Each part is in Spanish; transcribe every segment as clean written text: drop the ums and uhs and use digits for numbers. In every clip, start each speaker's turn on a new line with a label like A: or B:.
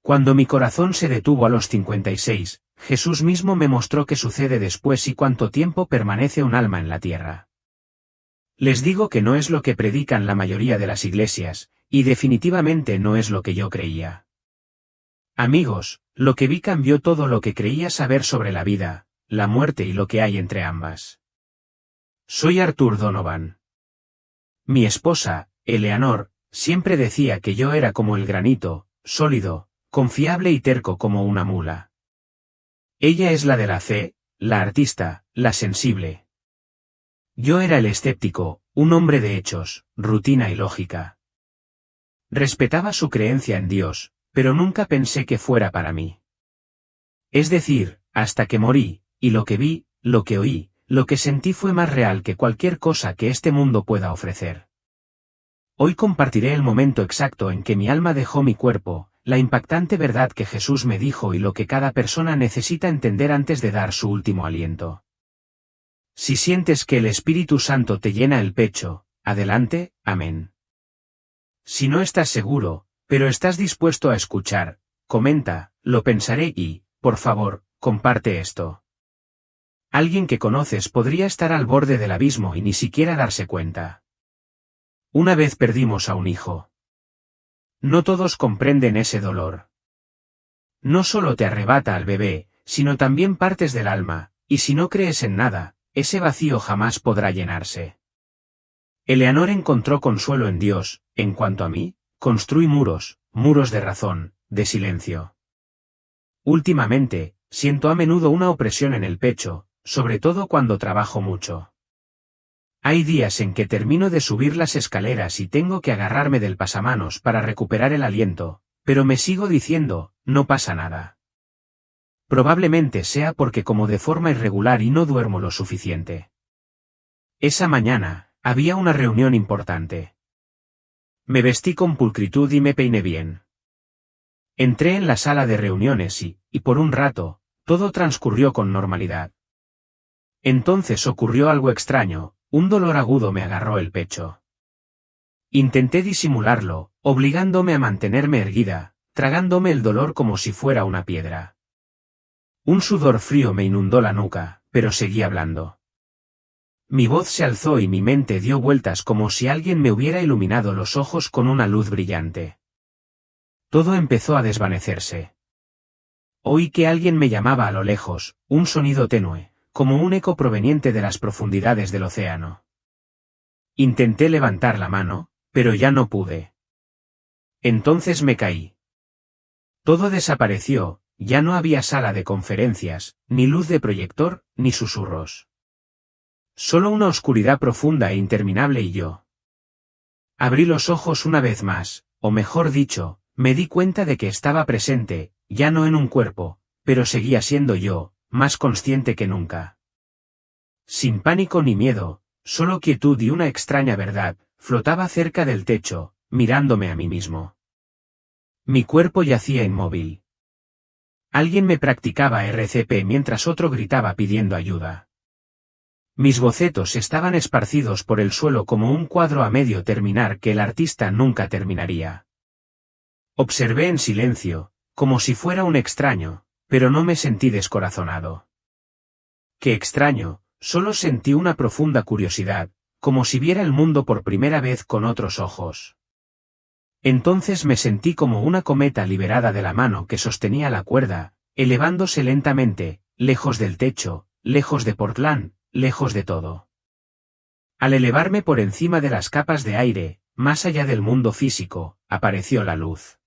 A: Cuando mi corazón se detuvo a los 56, Jesús mismo me mostró qué sucede después y cuánto tiempo permanece un alma en la tierra. Les digo que no es lo que predican la mayoría de las iglesias, y definitivamente no es lo que yo creía. Amigos, lo que vi cambió todo lo que creía saber sobre la vida, la muerte y lo que hay entre ambas. Soy Arthur Donovan. Mi esposa, Eleanor, siempre decía que yo era como el granito, sólido, confiable y terco como una mula. Ella es la de la fe, la artista, la sensible. Yo era el escéptico, un hombre de hechos, rutina y lógica. Respetaba su creencia en Dios, pero nunca pensé que fuera para mí. Es decir, hasta que morí, y lo que vi, lo que oí, lo que sentí fue más real que cualquier cosa que este mundo pueda ofrecer. Hoy compartiré el momento exacto en que mi alma dejó mi cuerpo, la impactante verdad que Jesús me dijo y lo que cada persona necesita entender antes de dar su último aliento. Si sientes que el Espíritu Santo te llena el pecho, adelante, amén. Si no estás seguro, pero estás dispuesto a escuchar, comenta, lo pensaré y, por favor, comparte esto. Alguien que conoces podría estar al borde del abismo y ni siquiera darse cuenta. Una vez perdimos a un hijo. No todos comprenden ese dolor. No solo te arrebata al bebé, sino también partes del alma, y si no crees en nada, ese vacío jamás podrá llenarse. Eleanor encontró consuelo en Dios. En cuanto a mí, construí muros, muros de razón, de silencio. Últimamente, siento a menudo una opresión en el pecho, sobre todo cuando trabajo mucho. Hay días en que termino de subir las escaleras y tengo que agarrarme del pasamanos para recuperar el aliento, pero me sigo diciendo, no pasa nada. Probablemente sea porque como de forma irregular y no duermo lo suficiente. Esa mañana, había una reunión importante. Me vestí con pulcritud y me peiné bien. Entré en la sala de reuniones y por un rato, todo transcurrió con normalidad. Entonces ocurrió algo extraño, un dolor agudo me agarró el pecho. Intenté disimularlo, obligándome a mantenerme erguida, tragándome el dolor como si fuera una piedra. Un sudor frío me inundó la nuca, pero seguí hablando. Mi voz se alzó y mi mente dio vueltas como si alguien me hubiera iluminado los ojos con una luz brillante. Todo empezó a desvanecerse. Oí que alguien me llamaba a lo lejos, un sonido tenue, como un eco proveniente de las profundidades del océano. Intenté levantar la mano, pero ya no pude. Entonces me caí. Todo desapareció, ya no había sala de conferencias, ni luz de proyector, ni susurros. Solo una oscuridad profunda e interminable y yo. Abrí los ojos una vez más, o mejor dicho, me di cuenta de que estaba presente, ya no en un cuerpo, pero seguía siendo yo, más consciente que nunca. Sin pánico ni miedo, solo quietud y una extraña verdad, flotaba cerca del techo, mirándome a mí mismo. Mi cuerpo yacía inmóvil. Alguien me practicaba RCP mientras otro gritaba pidiendo ayuda. Mis bocetos estaban esparcidos por el suelo como un cuadro a medio terminar que el artista nunca terminaría. Observé en silencio, como si fuera un extraño, pero no me sentí descorazonado. Qué extraño, solo sentí una profunda curiosidad, como si viera el mundo por primera vez con otros ojos. Entonces me sentí como una cometa liberada de la mano que sostenía la cuerda, elevándose lentamente, lejos del techo, lejos de Portland, lejos de todo. Al elevarme por encima de las capas de aire, más allá del mundo físico, apareció la luz.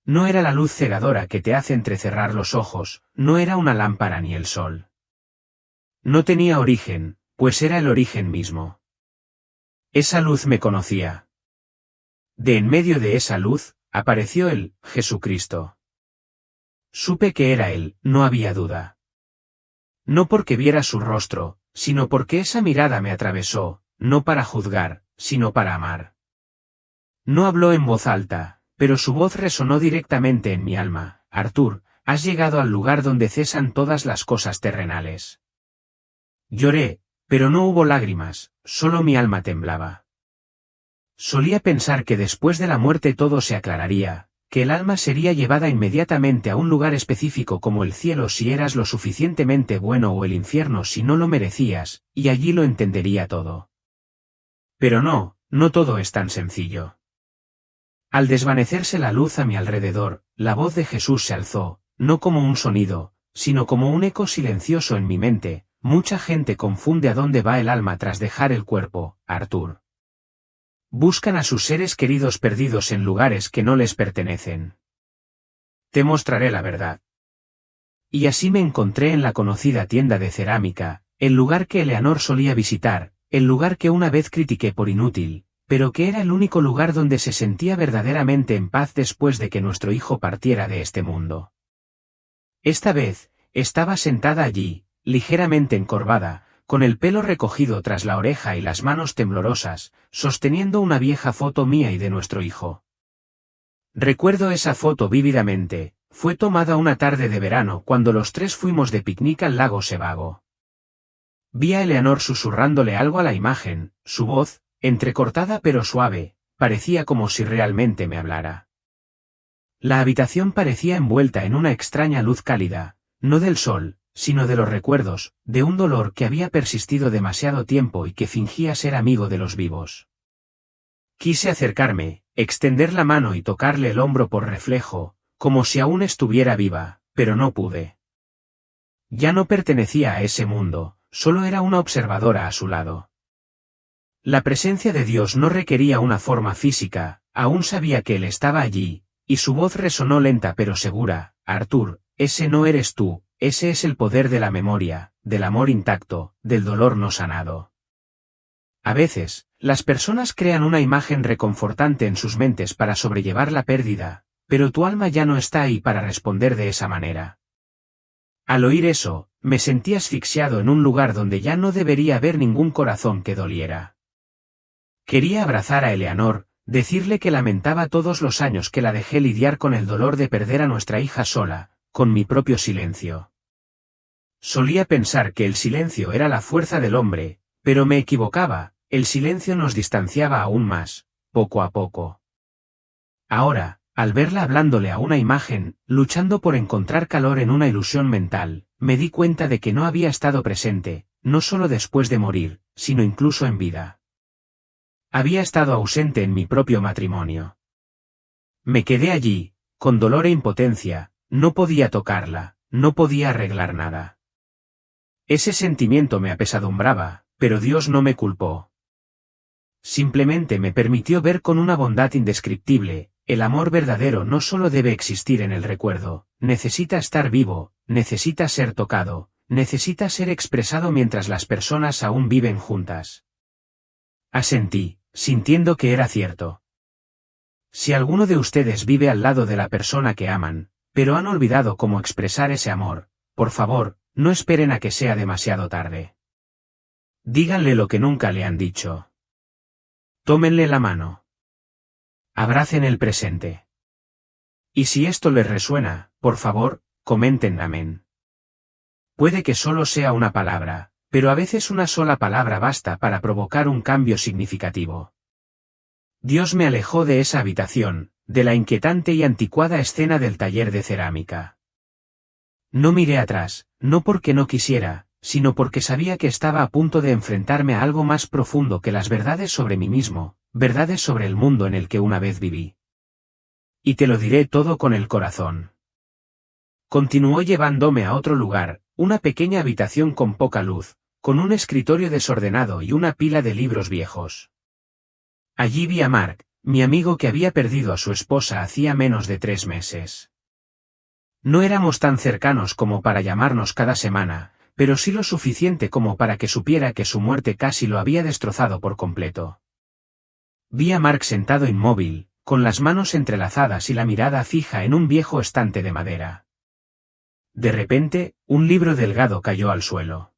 A: No era la luz cegadora que te hace entrecerrar los ojos, no era una lámpara ni el sol. No tenía origen, pues era el origen mismo. Esa luz me conocía. De en medio de esa luz, apareció el Jesucristo. Supe que era Él, no había duda. No porque viera su rostro, sino porque esa mirada me atravesó, no para juzgar, sino para amar. No habló en voz alta, pero su voz resonó directamente en mi alma. Arthur, has llegado al lugar donde cesan todas las cosas terrenales. Lloré, pero no hubo lágrimas, solo mi alma temblaba. Solía pensar que después de la muerte todo se aclararía, que el alma sería llevada inmediatamente a un lugar específico como el cielo si eras lo suficientemente bueno o el infierno si no lo merecías, y allí lo entendería todo. Pero no, no todo es tan sencillo. Al desvanecerse la luz a mi alrededor, la voz de Jesús se alzó, no como un sonido, sino como un eco silencioso en mi mente. Mucha gente confunde a dónde va el alma tras dejar el cuerpo, Arthur. Buscan a sus seres queridos perdidos en lugares que no les pertenecen. Te mostraré la verdad. Y así me encontré en la conocida tienda de cerámica, el lugar que Eleanor solía visitar, el lugar que una vez critiqué por inútil, pero que era el único lugar donde se sentía verdaderamente en paz después de que nuestro hijo partiera de este mundo. Esta vez, estaba sentada allí, ligeramente encorvada, con el pelo recogido tras la oreja y las manos temblorosas, sosteniendo una vieja foto mía y de nuestro hijo. Recuerdo esa foto vívidamente, fue tomada una tarde de verano cuando los tres fuimos de picnic al lago Sebago. Vi a Eleanor susurrándole algo a la imagen, su voz, entrecortada pero suave, parecía como si realmente me hablara. La habitación parecía envuelta en una extraña luz cálida, no del sol, sino de los recuerdos, de un dolor que había persistido demasiado tiempo y que fingía ser amigo de los vivos. Quise acercarme, extender la mano y tocarle el hombro por reflejo, como si aún estuviera viva, pero no pude. Ya no pertenecía a ese mundo, solo era una observadora a su lado. La presencia de Dios no requería una forma física, aún sabía que Él estaba allí, y su voz resonó lenta pero segura: Arthur, ese no eres tú, ese es el poder de la memoria, del amor intacto, del dolor no sanado. A veces, las personas crean una imagen reconfortante en sus mentes para sobrellevar la pérdida, pero tu alma ya no está ahí para responder de esa manera. Al oír eso, me sentí asfixiado en un lugar donde ya no debería haber ningún corazón que doliera. Quería abrazar a Eleanor, decirle que lamentaba todos los años que la dejé lidiar con el dolor de perder a nuestra hija sola, con mi propio silencio. Solía pensar que el silencio era la fuerza del hombre, pero me equivocaba, el silencio nos distanciaba aún más, poco a poco. Ahora, al verla hablándole a una imagen, luchando por encontrar calor en una ilusión mental, me di cuenta de que no había estado presente, no solo después de morir, sino incluso en vida. Había estado ausente en mi propio matrimonio. Me quedé allí, con dolor e impotencia, no podía tocarla, no podía arreglar nada. Ese sentimiento me apesadumbraba, pero Dios no me culpó. Simplemente me permitió ver con una bondad indescriptible: el amor verdadero no solo debe existir en el recuerdo, necesita estar vivo, necesita ser tocado, necesita ser expresado mientras las personas aún viven juntas. Asentí, sintiendo que era cierto. Si alguno de ustedes vive al lado de la persona que aman, pero han olvidado cómo expresar ese amor, por favor, no esperen a que sea demasiado tarde. Díganle lo que nunca le han dicho. Tómenle la mano. Abracen el presente. Y si esto les resuena, por favor, comenten amén. Puede que solo sea una palabra, pero a veces una sola palabra basta para provocar un cambio significativo. Dios me alejó de esa habitación, de la inquietante y anticuada escena del taller de cerámica. No miré atrás, no porque no quisiera, sino porque sabía que estaba a punto de enfrentarme a algo más profundo que las verdades sobre mí mismo, verdades sobre el mundo en el que una vez viví. Y te lo diré todo con el corazón. Continuó llevándome a otro lugar, una pequeña habitación con poca luz, con un escritorio desordenado y una pila de libros viejos. Allí vi a Mark, mi amigo que había perdido a su esposa hacía menos de 3 meses. No éramos tan cercanos como para llamarnos cada semana, pero sí lo suficiente como para que supiera que su muerte casi lo había destrozado por completo. Vi a Mark sentado inmóvil, con las manos entrelazadas y la mirada fija en un viejo estante de madera. De repente, un libro delgado cayó al suelo.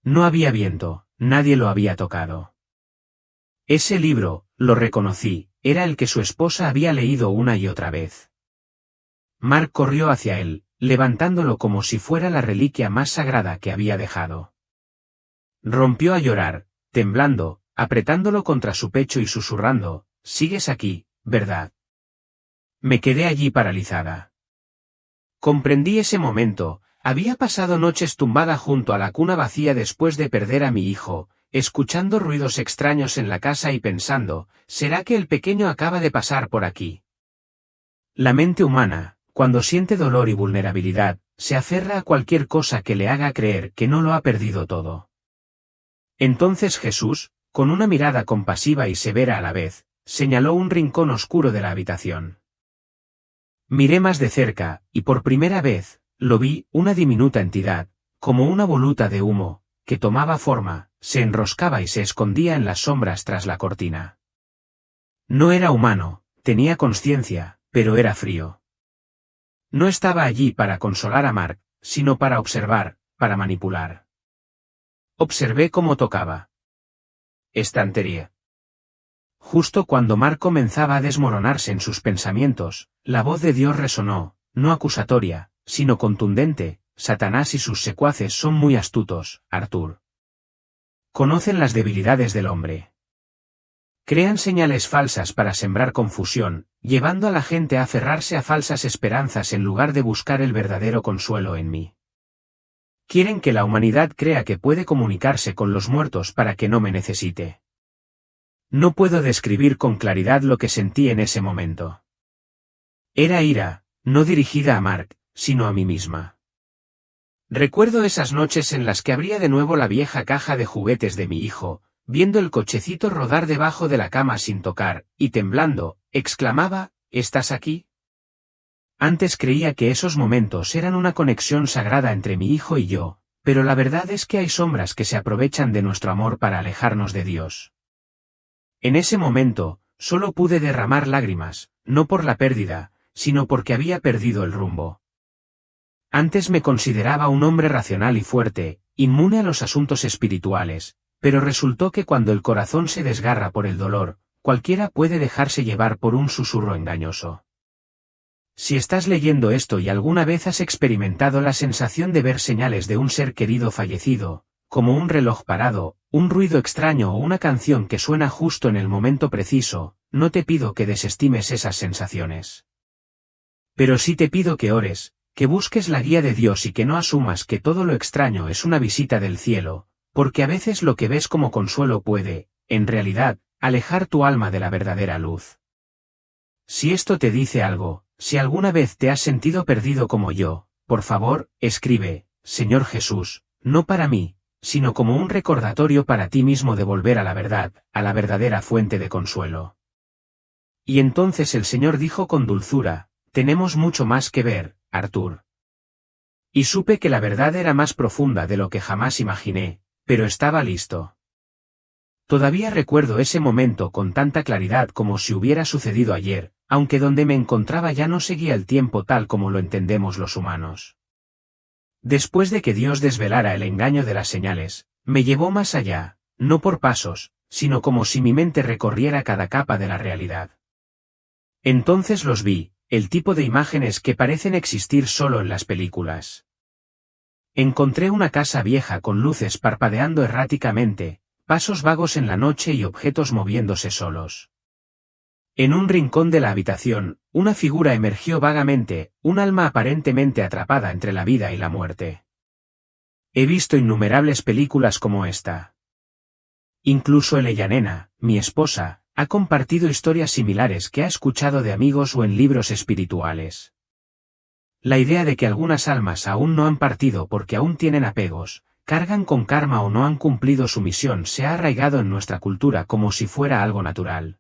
A: No había viento, nadie lo había tocado. Ese libro, lo reconocí, era el que su esposa había leído una y otra vez. Mark corrió hacia él, levantándolo como si fuera la reliquia más sagrada que había dejado. Rompió a llorar, temblando, apretándolo contra su pecho y susurrando: «Sigues aquí, ¿verdad?». Me quedé allí paralizada. Comprendí ese momento. Había pasado noches tumbada junto a la cuna vacía después de perder a mi hijo, escuchando ruidos extraños en la casa y pensando, ¿será que el pequeño acaba de pasar por aquí? La mente humana, cuando siente dolor y vulnerabilidad, se aferra a cualquier cosa que le haga creer que no lo ha perdido todo. Entonces Jesús, con una mirada compasiva y severa a la vez, señaló un rincón oscuro de la habitación. Miré más de cerca, y por primera vez, lo vi, una diminuta entidad, como una voluta de humo, que tomaba forma, se enroscaba y se escondía en las sombras tras la cortina. No era humano, tenía conciencia, pero era frío. No estaba allí para consolar a Mark, sino para observar, para manipular. Observé cómo tocaba. Estantería. Justo cuando Mark comenzaba a desmoronarse en sus pensamientos, la voz de Dios resonó, no acusatoria, sino contundente: Satanás y sus secuaces son muy astutos, Arthur. Conocen las debilidades del hombre. Crean señales falsas para sembrar confusión, llevando a la gente a aferrarse a falsas esperanzas en lugar de buscar el verdadero consuelo en mí. Quieren que la humanidad crea que puede comunicarse con los muertos para que no me necesite. No puedo describir con claridad lo que sentí en ese momento. Era ira, no dirigida a Mark, sino a mí misma. Recuerdo esas noches en las que abría de nuevo la vieja caja de juguetes de mi hijo, viendo el cochecito rodar debajo de la cama sin tocar, y temblando, exclamaba: ¿Estás aquí? Antes creía que esos momentos eran una conexión sagrada entre mi hijo y yo, pero la verdad es que hay sombras que se aprovechan de nuestro amor para alejarnos de Dios. En ese momento, solo pude derramar lágrimas, no por la pérdida, sino porque había perdido el rumbo. Antes me consideraba un hombre racional y fuerte, inmune a los asuntos espirituales, pero resultó que cuando el corazón se desgarra por el dolor, cualquiera puede dejarse llevar por un susurro engañoso. Si estás leyendo esto y alguna vez has experimentado la sensación de ver señales de un ser querido fallecido, como un reloj parado, un ruido extraño o una canción que suena justo en el momento preciso, no te pido que desestimes esas sensaciones. Pero sí te pido que ores, que busques la guía de Dios y que no asumas que todo lo extraño es una visita del cielo, porque a veces lo que ves como consuelo puede, en realidad, alejar tu alma de la verdadera luz. Si esto te dice algo, si alguna vez te has sentido perdido como yo, por favor, escribe: Señor Jesús, no para mí, sino como un recordatorio para ti mismo de volver a la verdad, a la verdadera fuente de consuelo. Y entonces el Señor dijo con dulzura: tenemos mucho más que ver, Arthur. Y supe que la verdad era más profunda de lo que jamás imaginé, pero estaba listo. Todavía recuerdo ese momento con tanta claridad como si hubiera sucedido ayer, aunque donde me encontraba ya no seguía el tiempo tal como lo entendemos los humanos. Después de que Dios desvelara el engaño de las señales, me llevó más allá, no por pasos, sino como si mi mente recorriera cada capa de la realidad. Entonces los vi, el tipo de imágenes que parecen existir solo en las películas. Encontré una casa vieja con luces parpadeando erráticamente, pasos vagos en la noche y objetos moviéndose solos. En un rincón de la habitación, una figura emergió vagamente, un alma aparentemente atrapada entre la vida y la muerte. He visto innumerables películas como esta. Incluso Eleyanena, mi esposa, ha compartido historias similares que ha escuchado de amigos o en libros espirituales. La idea de que algunas almas aún no han partido porque aún tienen apegos, cargan con karma o no han cumplido su misión se ha arraigado en nuestra cultura como si fuera algo natural.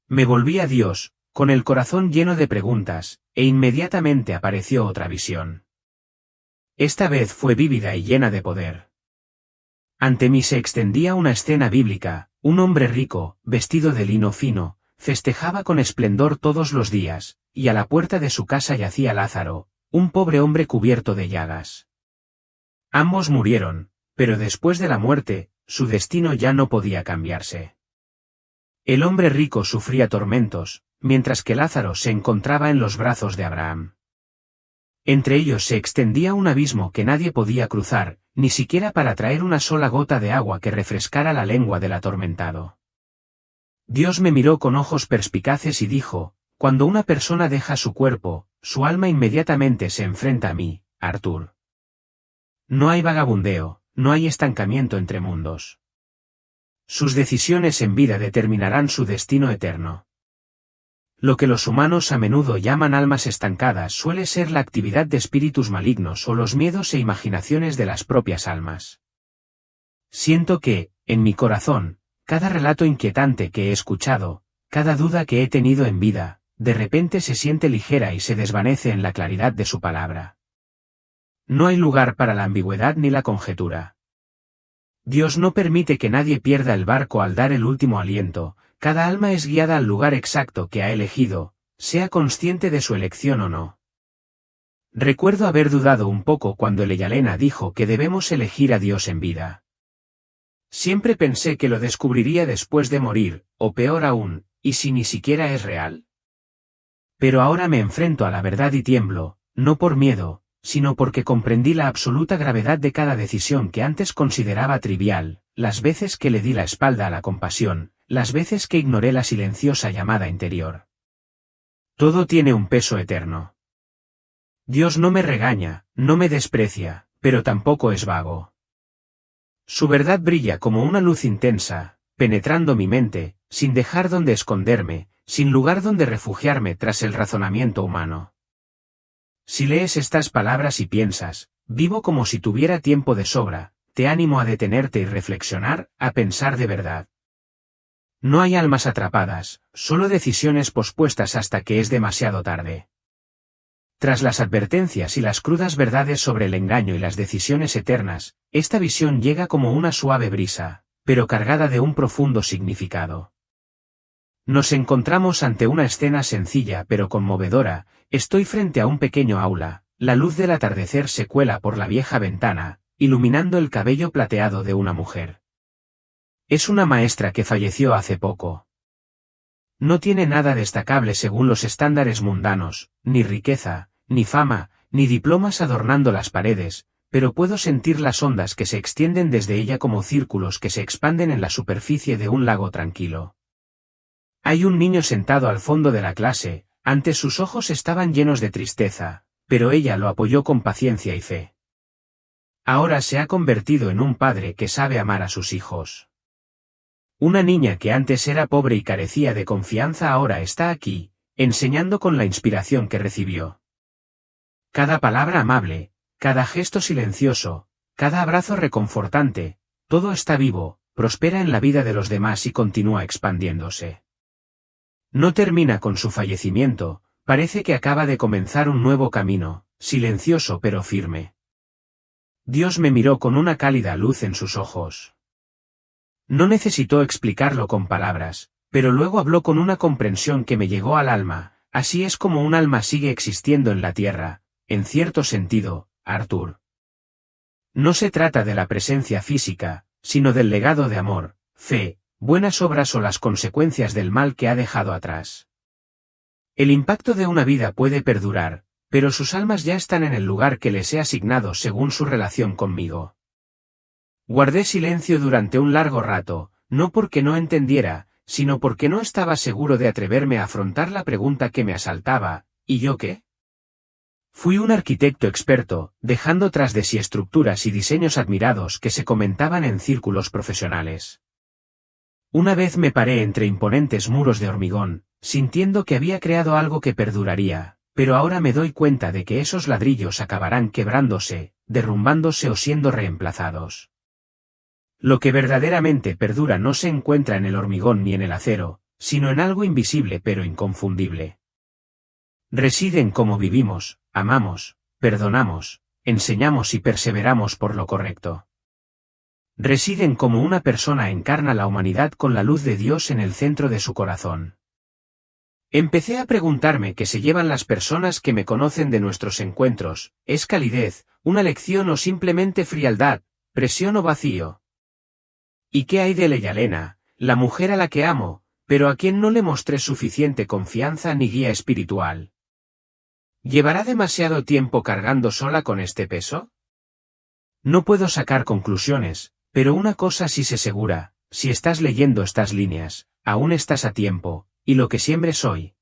A: Me volví a Dios, con el corazón lleno de preguntas, e inmediatamente apareció otra visión. Esta vez fue vívida y llena de poder. Ante mí se extendía una escena bíblica: un hombre rico, vestido de lino fino, festejaba con esplendor todos los días, y a la puerta de su casa yacía Lázaro, un pobre hombre cubierto de llagas. Ambos murieron, pero después de la muerte, su destino ya no podía cambiarse. El hombre rico sufría tormentos, mientras que Lázaro se encontraba en los brazos de Abraham. Entre ellos se extendía un abismo que nadie podía cruzar, ni siquiera para traer una sola gota de agua que refrescara la lengua del atormentado. Dios me miró con ojos perspicaces y dijo: Cuando una persona deja su cuerpo, su alma inmediatamente se enfrenta a mí, Arthur. No hay vagabundeo, no hay estancamiento entre mundos. Sus decisiones en vida determinarán su destino eterno. Lo que los humanos a menudo llaman almas estancadas suele ser la actividad de espíritus malignos o los miedos e imaginaciones de las propias almas. Siento que, en mi corazón, cada relato inquietante que he escuchado, cada duda que he tenido en vida, de repente se siente ligera y se desvanece en la claridad de su palabra. No hay lugar para la ambigüedad ni la conjetura. Dios no permite que nadie pierda el barco al dar el último aliento, cada alma es guiada al lugar exacto que ha elegido, sea consciente de su elección o no. Recuerdo haber dudado un poco cuando Eleyalena dijo que debemos elegir a Dios en vida. Siempre pensé que lo descubriría después de morir, o peor aún, ¿y si ni siquiera es real? Pero ahora me enfrento a la verdad y tiemblo, no por miedo, sino porque comprendí la absoluta gravedad de cada decisión que antes consideraba trivial, las veces que le di la espalda a la compasión, las veces que ignoré la silenciosa llamada interior. Todo tiene un peso eterno. Dios no me regaña, no me desprecia, pero tampoco es vago. Su verdad brilla como una luz intensa, penetrando mi mente, sin dejar donde esconderme, sin lugar donde refugiarme tras el razonamiento humano. Si lees estas palabras y piensas, vivo como si tuviera tiempo de sobra, te animo a detenerte y reflexionar, a pensar de verdad. No hay almas atrapadas, solo decisiones pospuestas hasta que es demasiado tarde. Tras las advertencias y las crudas verdades sobre el engaño y las decisiones eternas, esta visión llega como una suave brisa, pero cargada de un profundo significado. Nos encontramos ante una escena sencilla pero conmovedora. Estoy frente a un pequeño aula, la luz del atardecer se cuela por la vieja ventana, iluminando el cabello plateado de una mujer. Es una maestra que falleció hace poco. No tiene nada destacable según los estándares mundanos, ni riqueza, ni fama, ni diplomas adornando las paredes, pero puedo sentir las ondas que se extienden desde ella como círculos que se expanden en la superficie de un lago tranquilo. Hay un niño sentado al fondo de la clase, antes sus ojos estaban llenos de tristeza, pero ella lo apoyó con paciencia y fe. Ahora se ha convertido en un padre que sabe amar a sus hijos. Una niña que antes era pobre y carecía de confianza ahora está aquí, enseñando con la inspiración que recibió. Cada palabra amable, cada gesto silencioso, cada abrazo reconfortante, todo está vivo, prospera en la vida de los demás y continúa expandiéndose. No termina con su fallecimiento, parece que acaba de comenzar un nuevo camino, silencioso pero firme. Dios me miró con una cálida luz en sus ojos. No necesitó explicarlo con palabras, pero luego habló con una comprensión que me llegó al alma. Así es como un alma sigue existiendo en la tierra, en cierto sentido, Arthur. No se trata de la presencia física, sino del legado de amor, fe, buenas obras o las consecuencias del mal que ha dejado atrás. El impacto de una vida puede perdurar, pero sus almas ya están en el lugar que les he asignado según su relación conmigo. Guardé silencio durante un largo rato, no porque no entendiera, sino porque no estaba seguro de atreverme a afrontar la pregunta que me asaltaba, ¿y yo qué? Fui un arquitecto experto, dejando tras de sí estructuras y diseños admirados que se comentaban en círculos profesionales. Una vez me paré entre imponentes muros de hormigón, sintiendo que había creado algo que perduraría, pero ahora me doy cuenta de que esos ladrillos acabarán quebrándose, derrumbándose o siendo reemplazados. Lo que verdaderamente perdura no se encuentra en el hormigón ni en el acero, sino en algo invisible pero inconfundible. Reside en cómo vivimos, amamos, perdonamos, enseñamos y perseveramos por lo correcto. Reside en cómo una persona encarna la humanidad con la luz de Dios en el centro de su corazón. Empecé a preguntarme qué se llevan las personas que me conocen de nuestros encuentros, ¿es calidez, una lección o simplemente frialdad, presión o vacío? ¿Y qué hay de Eleyalena, la mujer a la que amo, pero a quien no le mostré suficiente confianza ni guía espiritual? ¿Llevará demasiado tiempo cargando sola con este peso? No puedo sacar conclusiones, pero una cosa sí sé segura, si estás leyendo estas líneas, aún estás a tiempo, y lo que siembres hoy,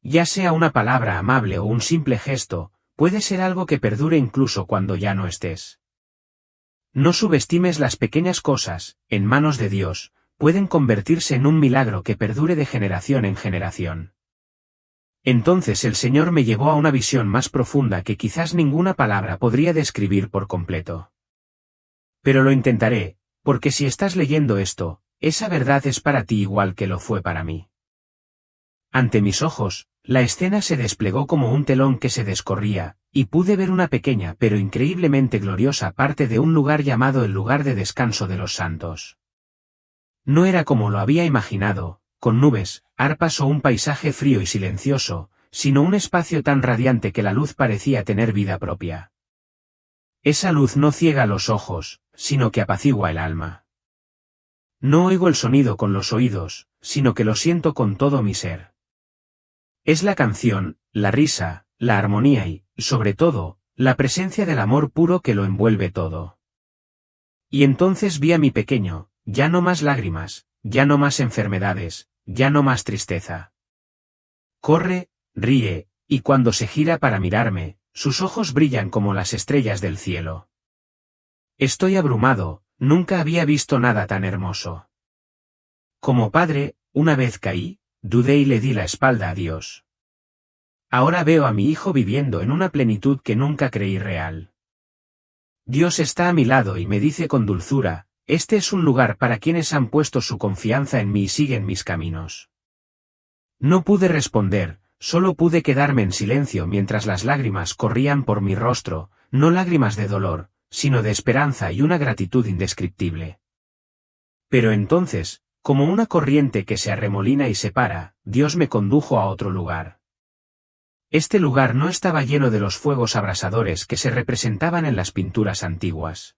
A: Ya sea una palabra amable o un simple gesto, puede ser algo que perdure incluso cuando ya no estés. No subestimes las pequeñas cosas, en manos de Dios, pueden convertirse en un milagro que perdure de generación en generación. Entonces el Señor me llevó a una visión más profunda que quizás ninguna palabra podría describir por completo. Pero lo intentaré, porque si estás leyendo esto, esa verdad es para ti igual que lo fue para mí. Ante mis ojos, la escena se desplegó como un telón que se descorría, y pude ver una pequeña pero increíblemente gloriosa parte de un lugar llamado el lugar de descanso de los santos. No era como lo había imaginado, con nubes, arpas o un paisaje frío y silencioso, sino un espacio tan radiante que la luz parecía tener vida propia. Esa luz no ciega los ojos, sino que apacigua el alma. No oigo el sonido con los oídos, sino que lo siento con todo mi ser. Es la canción, la risa, la armonía y, sobre todo, la presencia del amor puro que lo envuelve todo. Y entonces vi a mi pequeño, ya no más lágrimas, ya no más enfermedades, ya no más tristeza. Corre, ríe, y cuando se gira para mirarme, sus ojos brillan como las estrellas del cielo. Estoy abrumado, nunca había visto nada tan hermoso. Como padre, una vez caí, dudé y le di la espalda a Dios. Ahora veo a mi hijo viviendo en una plenitud que nunca creí real. Dios está a mi lado y me dice con dulzura, este es un lugar para quienes han puesto su confianza en mí y siguen mis caminos. No pude responder, solo pude quedarme en silencio mientras las lágrimas corrían por mi rostro, no lágrimas de dolor, sino de esperanza y una gratitud indescriptible. Pero entonces, como una corriente que se arremolina y se para, Dios me condujo a otro lugar. Este lugar no estaba lleno de los fuegos abrasadores que se representaban en las pinturas antiguas.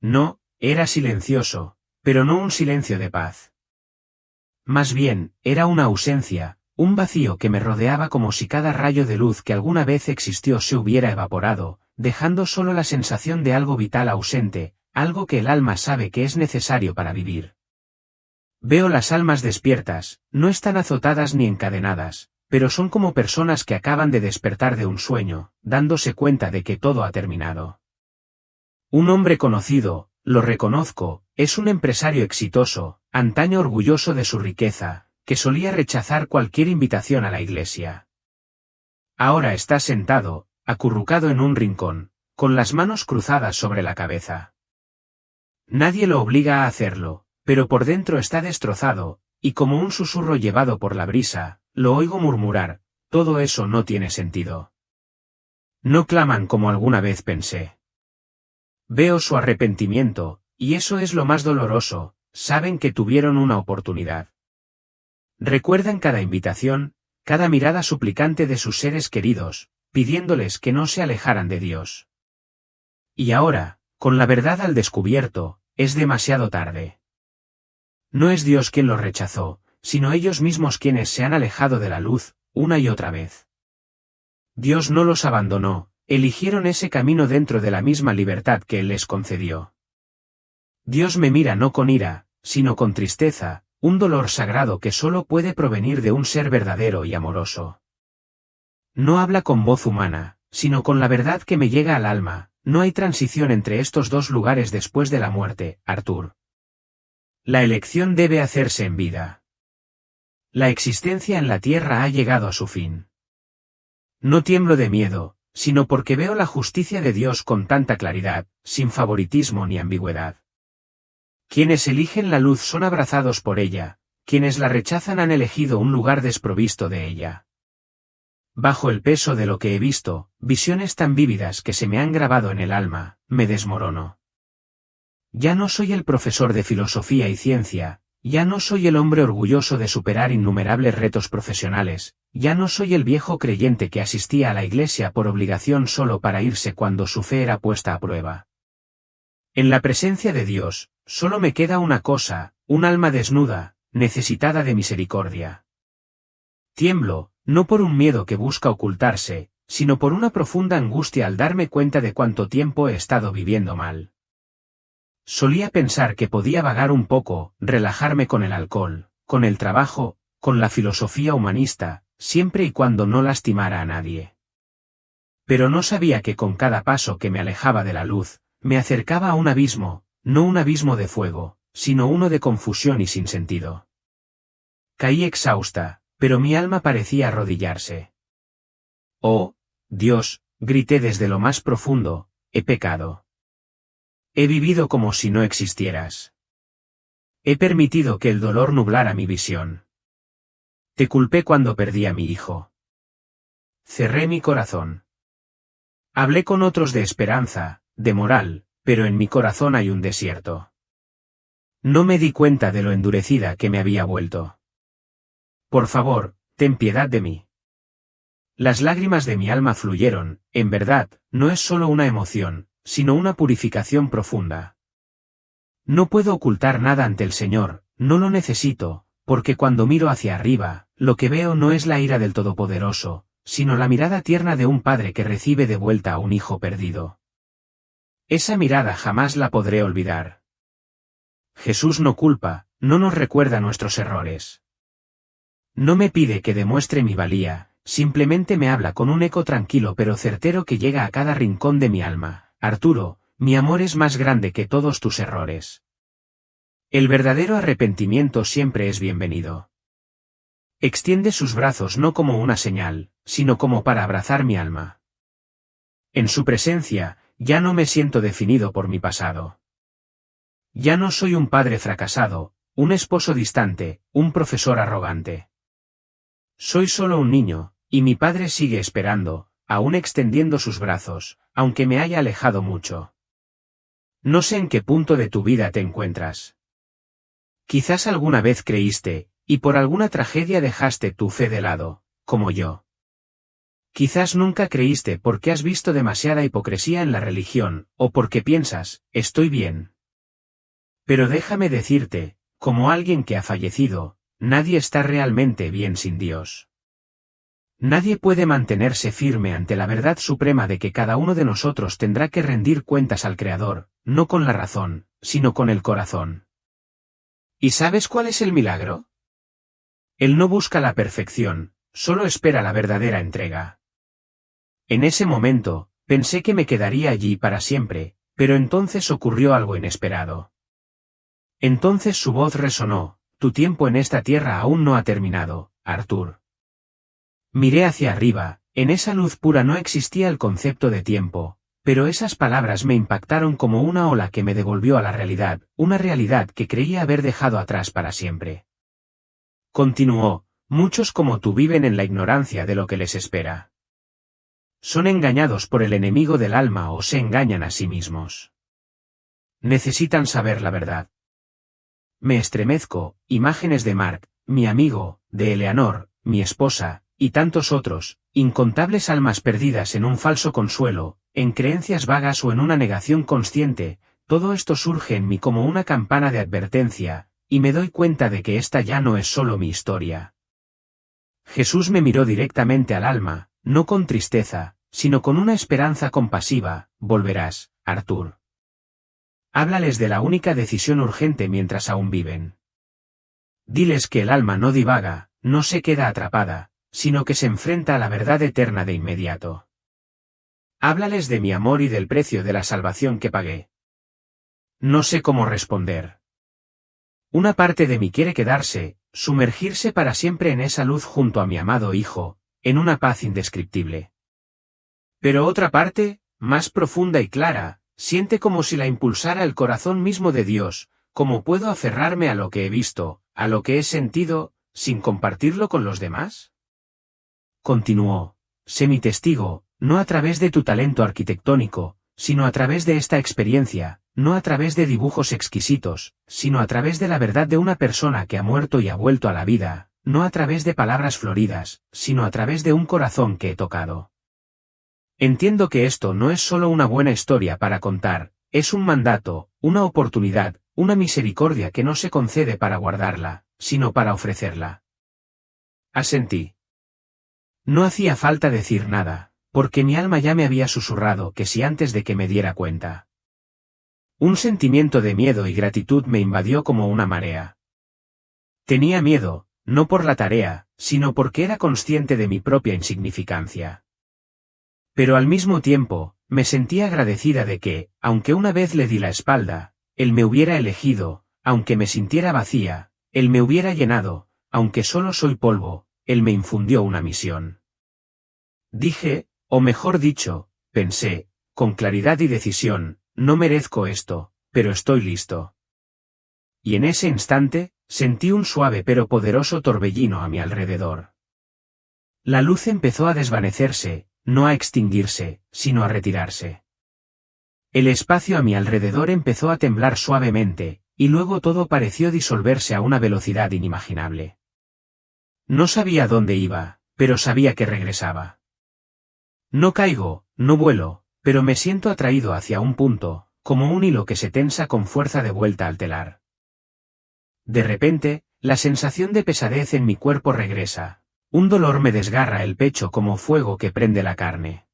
A: No, era silencioso, pero no un silencio de paz. Más bien, era una ausencia, un vacío que me rodeaba como si cada rayo de luz que alguna vez existió se hubiera evaporado, dejando solo la sensación de algo vital ausente, algo que el alma sabe que es necesario para vivir. Veo las almas despiertas, no están azotadas ni encadenadas, pero son como personas que acaban de despertar de un sueño, dándose cuenta de que todo ha terminado. Un hombre conocido, lo reconozco, es un empresario exitoso, antaño orgulloso de su riqueza, que solía rechazar cualquier invitación a la iglesia. Ahora está sentado, acurrucado en un rincón, con las manos cruzadas sobre la cabeza. Nadie lo obliga a hacerlo, pero por dentro está destrozado, y como un susurro llevado por la brisa, lo oigo murmurar, todo eso no tiene sentido. No claman como alguna vez pensé. Veo su arrepentimiento, y eso es lo más doloroso, saben que tuvieron una oportunidad. Recuerdan cada invitación, cada mirada suplicante de sus seres queridos, pidiéndoles que no se alejaran de Dios. Y ahora, con la verdad al descubierto, es demasiado tarde. No es Dios quien los rechazó, sino ellos mismos quienes se han alejado de la luz, una y otra vez. Dios no los abandonó, eligieron ese camino dentro de la misma libertad que Él les concedió. Dios me mira no con ira, sino con tristeza, un dolor sagrado que solo puede provenir de un ser verdadero y amoroso. No habla con voz humana, sino con la verdad que me llega al alma, no hay transición entre estos dos lugares después de la muerte, Arthur. La elección debe hacerse en vida. La existencia en la tierra ha llegado a su fin. No tiemblo de miedo, sino porque veo la justicia de Dios con tanta claridad, sin favoritismo ni ambigüedad. Quienes eligen la luz son abrazados por ella, quienes la rechazan han elegido un lugar desprovisto de ella. Bajo el peso de lo que he visto, visiones tan vívidas que se me han grabado en el alma, me desmorono. Ya no soy el profesor de filosofía y ciencia, ya no soy el hombre orgulloso de superar innumerables retos profesionales, ya no soy el viejo creyente que asistía a la iglesia por obligación solo para irse cuando su fe era puesta a prueba. En la presencia de Dios, solo me queda una cosa, un alma desnuda, necesitada de misericordia. Tiemblo, no por un miedo que busca ocultarse, sino por una profunda angustia al darme cuenta de cuánto tiempo he estado viviendo mal. Solía pensar que podía vagar un poco, relajarme con el alcohol, con el trabajo, con la filosofía humanista, siempre y cuando no lastimara a nadie. Pero no sabía que con cada paso que me alejaba de la luz, me acercaba a un abismo, no un abismo de fuego, sino uno de confusión y sin sentido. Caí exhausta, pero mi alma parecía arrodillarse. Oh, Dios, grité desde lo más profundo, he pecado. He vivido como si no existieras. He permitido que el dolor nublara mi visión. Te culpé cuando perdí a mi hijo. Cerré mi corazón. Hablé con otros de esperanza, de moral, pero en mi corazón hay un desierto. No me di cuenta de lo endurecida que me había vuelto. Por favor, ten piedad de mí. Las lágrimas de mi alma fluyeron, en verdad, no es solo una emoción, sino una purificación profunda. No puedo ocultar nada ante el Señor, no lo necesito, porque cuando miro hacia arriba, lo que veo no es la ira del Todopoderoso, sino la mirada tierna de un padre que recibe de vuelta a un hijo perdido. Esa mirada jamás la podré olvidar. Jesús no culpa, no nos recuerda nuestros errores. No me pide que demuestre mi valía, simplemente me habla con un eco tranquilo pero certero que llega a cada rincón de mi alma. Arturo, mi amor es más grande que todos tus errores. El verdadero arrepentimiento siempre es bienvenido. Extiende sus brazos no como una señal, sino como para abrazar mi alma. En su presencia, ya no me siento definido por mi pasado. Ya no soy un padre fracasado, un esposo distante, un profesor arrogante. Soy solo un niño, y mi padre sigue esperando, aún extendiendo sus brazos, aunque me haya alejado mucho. No sé en qué punto de tu vida te encuentras. Quizás alguna vez creíste, y por alguna tragedia dejaste tu fe de lado, como yo. Quizás nunca creíste porque has visto demasiada hipocresía en la religión, o porque piensas, estoy bien. Pero déjame decirte, como alguien que ha fallecido, nadie está realmente bien sin Dios. Nadie puede mantenerse firme ante la verdad suprema de que cada uno de nosotros tendrá que rendir cuentas al Creador, no con la razón, sino con el corazón. ¿Y sabes cuál es el milagro? Él no busca la perfección, solo espera la verdadera entrega. En ese momento, pensé que me quedaría allí para siempre, pero entonces ocurrió algo inesperado. Entonces su voz resonó, tu tiempo en esta tierra aún no ha terminado, Artur. Miré hacia arriba, en esa luz pura no existía el concepto de tiempo, pero esas palabras me impactaron como una ola que me devolvió a la realidad, una realidad que creía haber dejado atrás para siempre. Continuó, muchos como tú viven en la ignorancia de lo que les espera. Son engañados por el enemigo del alma o se engañan a sí mismos. Necesitan saber la verdad. Me estremezco, imágenes de Mark, mi amigo, de Eleanor, mi esposa, y tantos otros, incontables almas perdidas en un falso consuelo, en creencias vagas o en una negación consciente, todo esto surge en mí como una campana de advertencia, y me doy cuenta de que esta ya no es solo mi historia. Jesús me miró directamente al alma, no con tristeza, sino con una esperanza compasiva, volverás, Artur. Háblales de la única decisión urgente mientras aún viven. Diles que el alma no divaga, no se queda atrapada, sino que se enfrenta a la verdad eterna de inmediato. Háblales de mi amor y del precio de la salvación que pagué. No sé cómo responder. Una parte de mí quiere quedarse, sumergirse para siempre en esa luz junto a mi amado Hijo, en una paz indescriptible. Pero otra parte, más profunda y clara, siente como si la impulsara el corazón mismo de Dios, ¿cómo puedo aferrarme a lo que he visto, a lo que he sentido, sin compartirlo con los demás? Continuó, sé mi testigo, no a través de tu talento arquitectónico, sino a través de esta experiencia, no a través de dibujos exquisitos, sino a través de la verdad de una persona que ha muerto y ha vuelto a la vida, no a través de palabras floridas, sino a través de un corazón que he tocado. Entiendo que esto no es solo una buena historia para contar, es un mandato, una oportunidad, una misericordia que no se concede para guardarla, sino para ofrecerla. Asentí. No hacía falta decir nada, porque mi alma ya me había susurrado que si antes de que me diera cuenta. Un sentimiento de miedo y gratitud me invadió como una marea. Tenía miedo, no por la tarea, sino porque era consciente de mi propia insignificancia. Pero al mismo tiempo, me sentía agradecida de que, aunque una vez le di la espalda, él me hubiera elegido, aunque me sintiera vacía, él me hubiera llenado, aunque solo soy polvo, él me infundió una misión. Dije, o mejor dicho, pensé, con claridad y decisión, no merezco esto, pero estoy listo. Y en ese instante, sentí un suave pero poderoso torbellino a mi alrededor. La luz empezó a desvanecerse, no a extinguirse, sino a retirarse. El espacio a mi alrededor empezó a temblar suavemente, y luego todo pareció disolverse a una velocidad inimaginable. No sabía dónde iba, pero sabía que regresaba. No caigo, no vuelo, pero me siento atraído hacia un punto, como un hilo que se tensa con fuerza de vuelta al telar. De repente, la sensación de pesadez en mi cuerpo regresa. Un dolor me desgarra el pecho como fuego que prende la carne.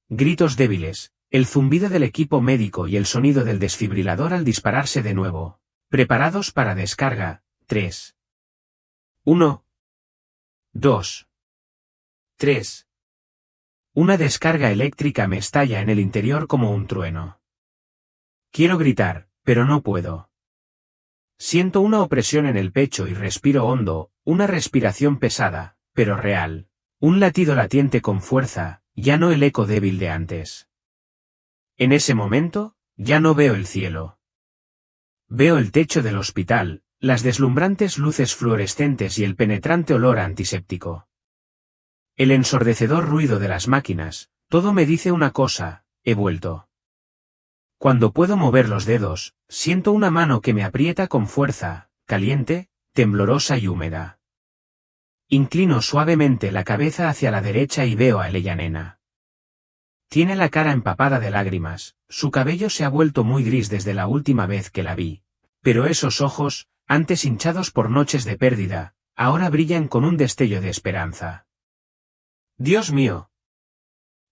A: Gritos débiles, el zumbido del equipo médico y el sonido del desfibrilador al dispararse de nuevo. Preparados para descarga. 3. 1. 2. 3. Una descarga eléctrica me estalla en el interior como un trueno. Quiero gritar, pero no puedo. Siento una opresión en el pecho y respiro hondo, una respiración pesada, pero real. Un latido latiente con fuerza, ya no el eco débil de antes. En ese momento, ya no veo el cielo. Veo el techo del hospital, las deslumbrantes luces fluorescentes y el penetrante olor a antiséptico. El ensordecedor ruido de las máquinas, todo me dice una cosa, he vuelto. Cuando puedo mover los dedos, siento una mano que me aprieta con fuerza, caliente, temblorosa y húmeda. Inclino suavemente la cabeza hacia la derecha y veo a Eleyanena. Tiene la cara empapada de lágrimas, su cabello se ha vuelto muy gris desde la última vez que la vi, pero esos ojos, antes hinchados por noches de pérdida, ahora brillan con un destello de esperanza. Dios mío.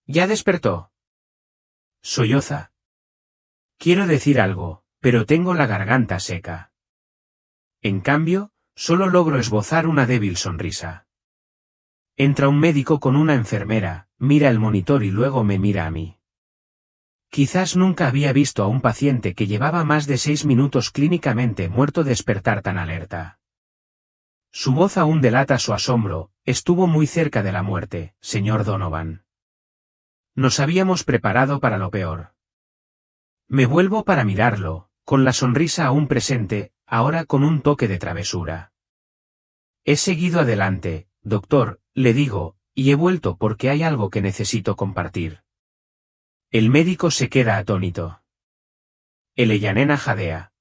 A: Ya despertó. Solloza. Quiero decir algo, pero tengo la garganta seca. En cambio, solo logro esbozar una débil sonrisa. Entra un médico con una enfermera, mira el monitor y luego me mira a mí. Quizás nunca había visto a un paciente que llevaba más de 6 minutos clínicamente muerto despertar tan alerta. Su voz aún delata su asombro, estuvo muy cerca de la muerte, señor Donovan. Nos habíamos preparado para lo peor. Me vuelvo para mirarlo, con la sonrisa aún presente, ahora con un toque de travesura. He seguido adelante, doctor, le digo, y he vuelto porque hay algo que necesito compartir. El médico se queda atónito. Eleyanena jadea.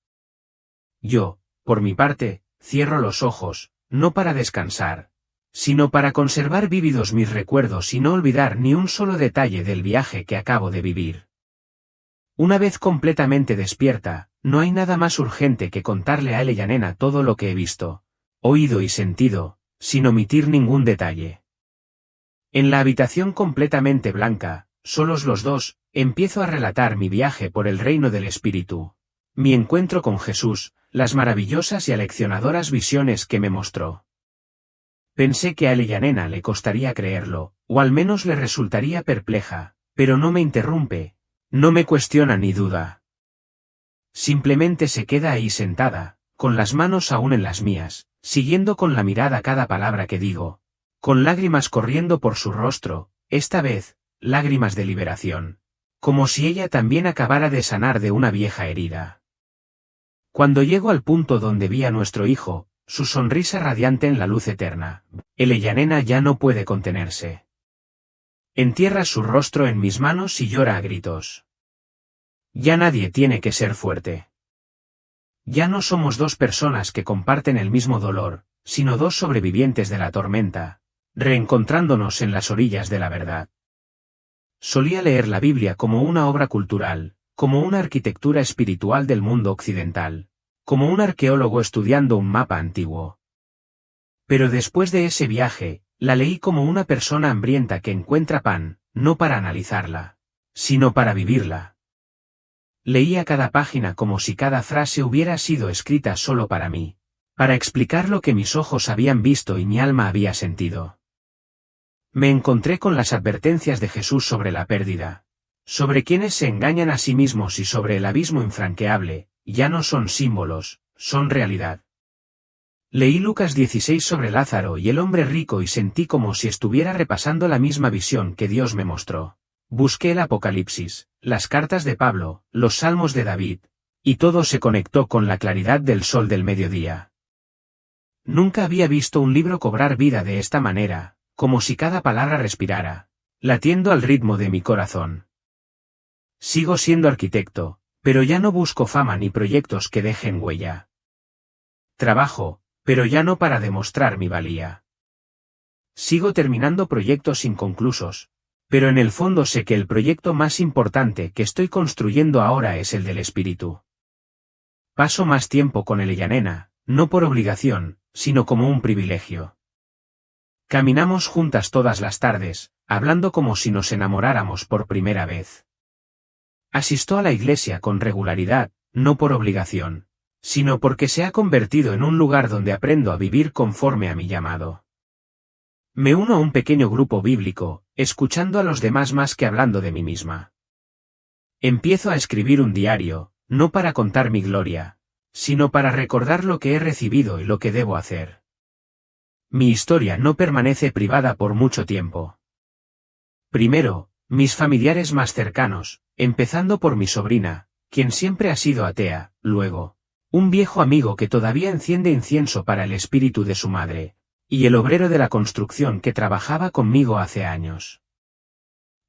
A: Yo, por mi parte, cierro los ojos, no para descansar, sino para conservar vívidos mis recuerdos y no olvidar ni un solo detalle del viaje que acabo de vivir. Una vez completamente despierta, no hay nada más urgente que contarle a Eleyanena todo lo que he visto, oído y sentido, sin omitir ningún detalle. En la habitación completamente blanca, solos los dos, empiezo a relatar mi viaje por el reino del espíritu, mi encuentro con Jesús, las maravillosas y aleccionadoras visiones que me mostró. Pensé que a Eleyanena le costaría creerlo, o al menos le resultaría perpleja, pero no me interrumpe, no me cuestiona ni duda. Simplemente se queda ahí sentada, con las manos aún en las mías, siguiendo con la mirada cada palabra que digo, con lágrimas corriendo por su rostro, esta vez, lágrimas de liberación, como si ella también acabara de sanar de una vieja herida. Cuando llego al punto donde vi a nuestro hijo, su sonrisa radiante en la luz eterna, Eleyanena ya no puede contenerse. Entierra su rostro en mis manos y llora a gritos. Ya nadie tiene que ser fuerte. Ya no somos dos personas que comparten el mismo dolor, sino dos sobrevivientes de la tormenta, reencontrándonos en las orillas de la verdad. Solía leer la Biblia como una obra cultural, como una arquitectura espiritual del mundo occidental, como un arqueólogo estudiando un mapa antiguo. Pero después de ese viaje, la leí como una persona hambrienta que encuentra pan, no para analizarla, sino para vivirla. Leía cada página como si cada frase hubiera sido escrita solo para mí, para explicar lo que mis ojos habían visto y mi alma había sentido. Me encontré con las advertencias de Jesús sobre la pérdida, sobre quienes se engañan a sí mismos y sobre el abismo infranqueable. Ya no son símbolos, son realidad. Leí Lucas 16 sobre Lázaro y el hombre rico y sentí como si estuviera repasando la misma visión que Dios me mostró. Busqué el Apocalipsis, las cartas de Pablo, los salmos de David, y todo se conectó con la claridad del sol del mediodía. Nunca había visto un libro cobrar vida de esta manera, como si cada palabra respirara, latiendo al ritmo de mi corazón. Sigo siendo arquitecto, pero ya no busco fama ni proyectos que dejen huella. Trabajo, pero ya no para demostrar mi valía. Sigo terminando proyectos inconclusos, pero en el fondo sé que el proyecto más importante que estoy construyendo ahora es el del espíritu. Paso más tiempo con Elena, no por obligación, sino como un privilegio. Caminamos juntas todas las tardes, hablando como si nos enamoráramos por primera vez. Asisto a la iglesia con regularidad, no por obligación, sino porque se ha convertido en un lugar donde aprendo a vivir conforme a mi llamado. Me uno a un pequeño grupo bíblico, escuchando a los demás más que hablando de mí misma. Empiezo a escribir un diario, no para contar mi gloria, sino para recordar lo que he recibido y lo que debo hacer. Mi historia no permanece privada por mucho tiempo. Primero, mis familiares más cercanos, empezando por mi sobrina, quien siempre ha sido atea, luego, un viejo amigo que todavía enciende incienso para el espíritu de su madre, y el obrero de la construcción que trabajaba conmigo hace años.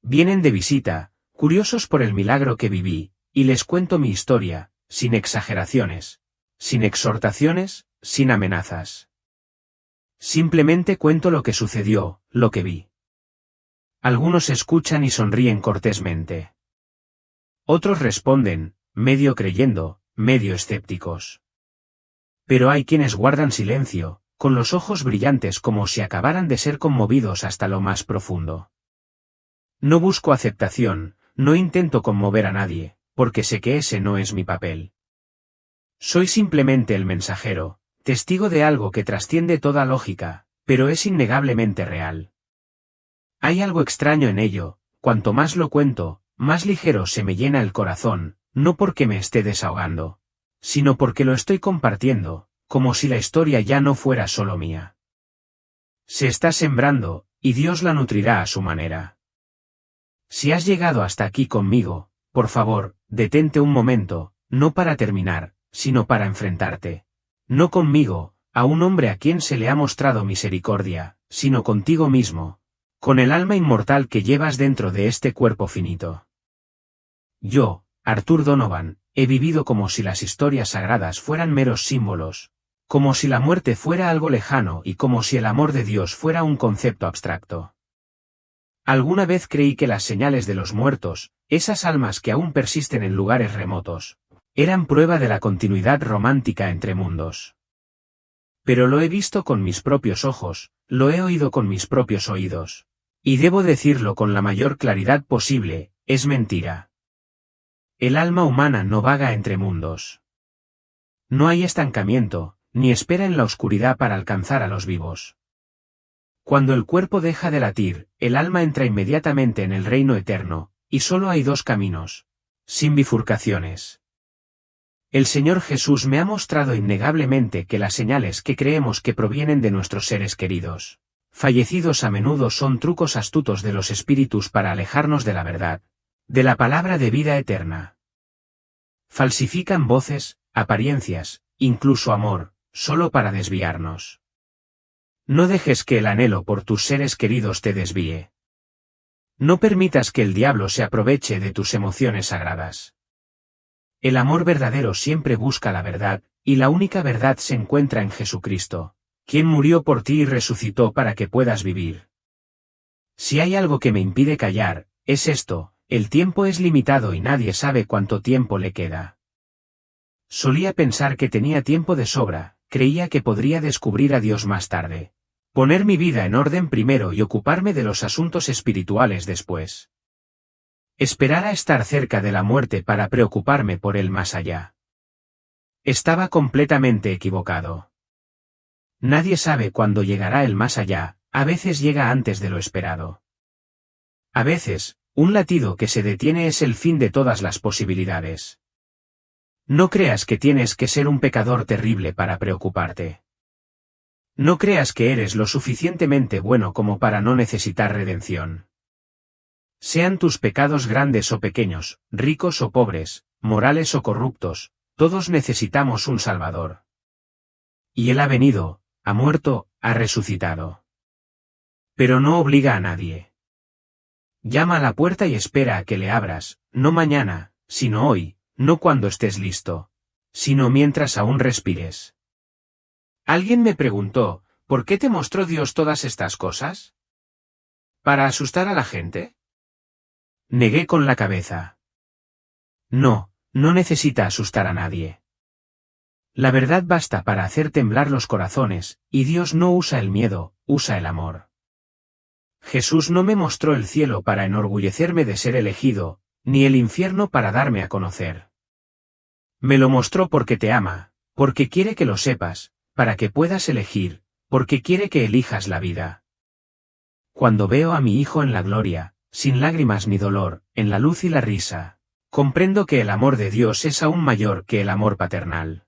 A: Vienen de visita, curiosos por el milagro que viví, y les cuento mi historia, sin exageraciones, sin exhortaciones, sin amenazas. Simplemente cuento lo que sucedió, lo que vi. Algunos escuchan y sonríen cortésmente. Otros responden, medio creyendo, medio escépticos. Pero hay quienes guardan silencio, con los ojos brillantes como si acabaran de ser conmovidos hasta lo más profundo. No busco aceptación, no intento conmover a nadie, porque sé que ese no es mi papel. Soy simplemente el mensajero, testigo de algo que trasciende toda lógica, pero es innegablemente real. Hay algo extraño en ello, cuanto más lo cuento, más ligero se me llena el corazón, no porque me esté desahogando, sino porque lo estoy compartiendo, como si la historia ya no fuera solo mía. Se está sembrando, y Dios la nutrirá a su manera. Si has llegado hasta aquí conmigo, por favor, detente un momento, no para terminar, sino para enfrentarte. No conmigo, a un hombre a quien se le ha mostrado misericordia, sino contigo mismo, con el alma inmortal que llevas dentro de este cuerpo finito. Yo, Arthur Donovan, he vivido como si las historias sagradas fueran meros símbolos, como si la muerte fuera algo lejano y como si el amor de Dios fuera un concepto abstracto. Alguna vez creí que las señales de los muertos, esas almas que aún persisten en lugares remotos, eran prueba de la continuidad romántica entre mundos. Pero lo he visto con mis propios ojos, lo he oído con mis propios oídos. Y debo decirlo con la mayor claridad posible, es mentira. El alma humana no vaga entre mundos. No hay estancamiento, ni espera en la oscuridad para alcanzar a los vivos. Cuando el cuerpo deja de latir, el alma entra inmediatamente en el reino eterno, y solo hay dos caminos, sin bifurcaciones. El Señor Jesús me ha mostrado innegablemente que las señales que creemos que provienen de nuestros seres queridos, fallecidos a menudo son trucos astutos de los espíritus para alejarnos de la verdad, de la palabra de vida eterna. Falsifican voces, apariencias, incluso amor, solo para desviarnos. No dejes que el anhelo por tus seres queridos te desvíe. No permitas que el diablo se aproveche de tus emociones sagradas. El amor verdadero siempre busca la verdad, y la única verdad se encuentra en Jesucristo, quien murió por ti y resucitó para que puedas vivir. Si hay algo que me impide callar, es esto: el tiempo es limitado y nadie sabe cuánto tiempo le queda. Solía pensar que tenía tiempo de sobra, creía que podría descubrir a Dios más tarde, poner mi vida en orden primero y ocuparme de los asuntos espirituales después. Esperar a estar cerca de la muerte para preocuparme por el más allá. Estaba completamente equivocado. Nadie sabe cuándo llegará el más allá, a veces llega antes de lo esperado. A veces, un latido que se detiene es el fin de todas las posibilidades. No creas que tienes que ser un pecador terrible para preocuparte. No creas que eres lo suficientemente bueno como para no necesitar redención. Sean tus pecados grandes o pequeños, ricos o pobres, morales o corruptos, todos necesitamos un Salvador. Y Él ha venido, ha muerto, ha resucitado. Pero no obliga a nadie. Llama a la puerta y espera a que le abras, no mañana, sino hoy, no cuando estés listo, sino mientras aún respires. Alguien me preguntó, ¿por qué te mostró Dios todas estas cosas? ¿Para asustar a la gente? Negué con la cabeza. No, no necesita asustar a nadie. La verdad basta para hacer temblar los corazones, y Dios no usa el miedo, usa el amor. Jesús no me mostró el cielo para enorgullecerme de ser elegido, ni el infierno para darme a conocer. Me lo mostró porque te ama, porque quiere que lo sepas, para que puedas elegir, porque quiere que elijas la vida. Cuando veo a mi Hijo en la gloria, sin lágrimas ni dolor, en la luz y la risa, comprendo que el amor de Dios es aún mayor que el amor paternal.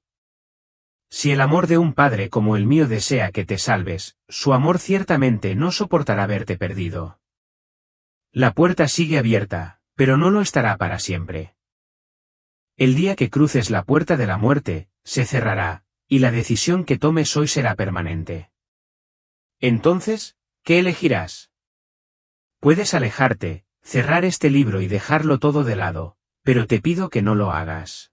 A: Si el amor de un padre como el mío desea que te salves, su amor ciertamente no soportará verte perdido. La puerta sigue abierta, pero no lo estará para siempre. El día que cruces la puerta de la muerte, se cerrará, y la decisión que tomes hoy será permanente. Entonces, ¿qué elegirás? Puedes alejarte, cerrar este libro y dejarlo todo de lado, pero te pido que no lo hagas.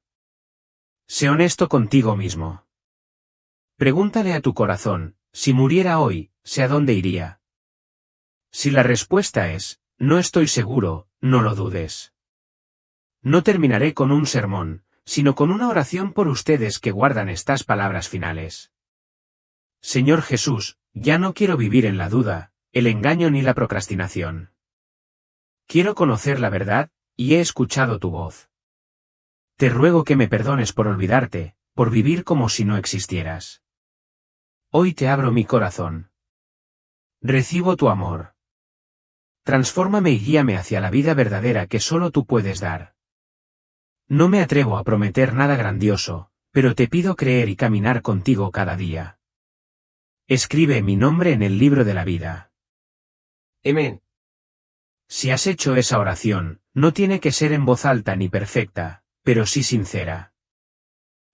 A: Sé honesto contigo mismo. Pregúntale a tu corazón, si muriera hoy, ¿sé a dónde iría? Si la respuesta es, no estoy seguro, no lo dudes. No terminaré con un sermón, sino con una oración por ustedes que guardan estas palabras finales. Señor Jesús, ya no quiero vivir en la duda, el engaño ni la procrastinación. Quiero conocer la verdad, y he escuchado tu voz. Te ruego que me perdones por olvidarte, por vivir como si no existieras. Hoy te abro mi corazón. Recibo tu amor. Transfórmame y guíame hacia la vida verdadera que solo tú puedes dar. No me atrevo a prometer nada grandioso, pero te pido creer y caminar contigo cada día. Escribe mi nombre en el libro de la vida. Amén. Si has hecho esa oración, no tiene que ser en voz alta ni perfecta, pero sí sincera.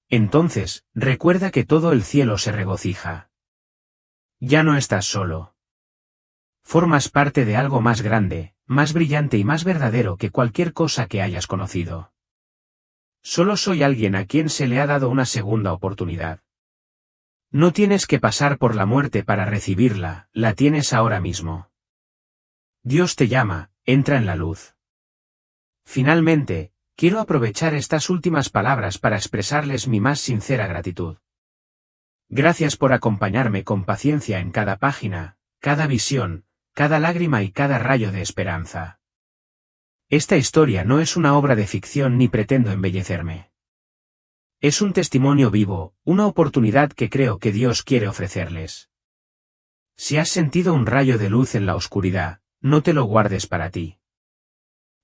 A: Entonces, recuerda que todo el cielo se regocija. Ya no estás solo. Formas parte de algo más grande, más brillante y más verdadero que cualquier cosa que hayas conocido. Solo soy alguien a quien se le ha dado una segunda oportunidad. No tienes que pasar por la muerte para recibirla, la tienes ahora mismo. Dios te llama, entra en la luz. Finalmente, quiero aprovechar estas últimas palabras para expresarles mi más sincera gratitud. Gracias por acompañarme con paciencia en cada página, cada visión, cada lágrima y cada rayo de esperanza. Esta historia no es una obra de ficción ni pretendo embellecerme. Es un testimonio vivo, una oportunidad que creo que Dios quiere ofrecerles. Si has sentido un rayo de luz en la oscuridad, no te lo guardes para ti.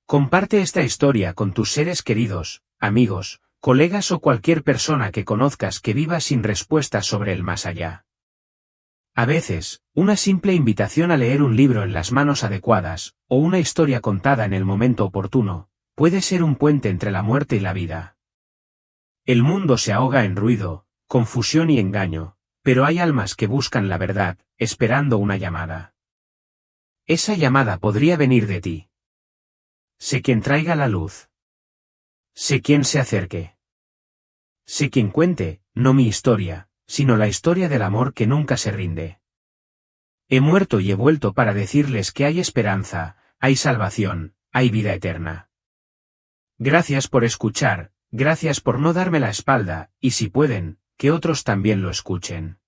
A: Comparte esta historia con tus seres queridos, amigos, colegas o cualquier persona que conozcas que viva sin respuestas sobre el más allá. A veces, una simple invitación a leer un libro en las manos adecuadas, o una historia contada en el momento oportuno, puede ser un puente entre la muerte y la vida. El mundo se ahoga en ruido, confusión y engaño, pero hay almas que buscan la verdad, esperando una llamada. Esa llamada podría venir de ti. Sé quien traiga la luz. Sé quien se acerque. Sé quien cuente, no mi historia, sino la historia del amor que nunca se rinde. He muerto y he vuelto para decirles que hay esperanza, hay salvación, hay vida eterna. Gracias por escuchar, gracias por no darme la espalda, y si pueden, que otros también lo escuchen.